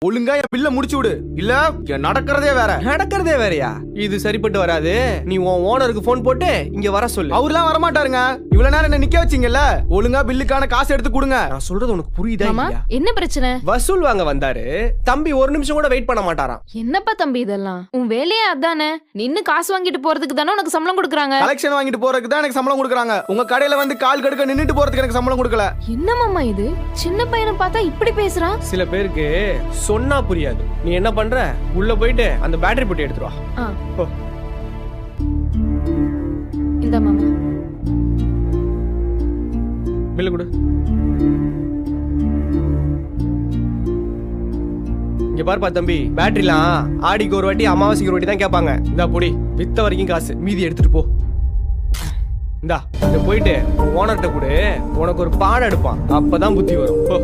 ஒழுங்கா என் பில்ல முடிச்சு விடு, இல்ல நடக்கிறதே வேற. நடக்கிறதே வேறயா? இது சரிப்பட்டு வராது. நீ உன் ஓனருக்கு போன் போட்டு இங்க வர சொல்லு. அவர்லாம் வரமாட்டாருங்க. இவ்வளவு நேரம் என்ன நிக்க வச்சீங்கல்ல, ஒழுங்கா பில்லுக்கான காசு எடுத்து கொடுங்க. நான் சொல்றது உனக்கு புரியுதா இல்லையா? என்ன பிரச்சனை? வசூல் வாங்க வந்தாரு தம்பி, ஒரு நிமிஷம் கூட வெயிட் பண்ண மாட்டாராம். என்னப்பா தம்பி இதெல்லாம்? உன் வேலையே அதானே, நின்னு காசு வாங்கிட்டு போறதுக்கு தானே உனக்கு சம்பளம் கொடுக்குறாங்க. கலெக்ஷன் வாங்கிட்டு போறதுக்கு தான் எனக்கு சம்பளம் கொடுக்குறாங்க. உங்க கடையில வந்து கால் கடுக்க நின்னுட்டு போறதுக்கு எனக்கு சம்பளம் கொடுக்கல. என்ன மாமா இது? சின்ன பையனை பார்த்தா இப்படி பேசுறான். சில பேருக்கு சொன்னா புரியாது. நீ என்ன பண்ற, உள்ள போயிட்டு அந்த பேட்டரி போட்டு எடுத்துட்டு வா. போ. இந்த மாமா பில்லு கொடு. இங்க பாருப்பா தம்பி, பேட்டரிலாம் ஆடிக்கு ஒரு வாட்டி அமாவாசைக்கு ஒரு வாட்டி தான் கேட்பாங்க. இந்தா பொடி, வித்த வரைக்கும் காசு, மீதி எடுத்துட்டு போ. இந்தா இத போயிட்டு ஓனர்கிட்ட கொடு, உனக்கு ஒரு பாடம் எடுப்பான், அப்பதான் புத்தி வரும். போ.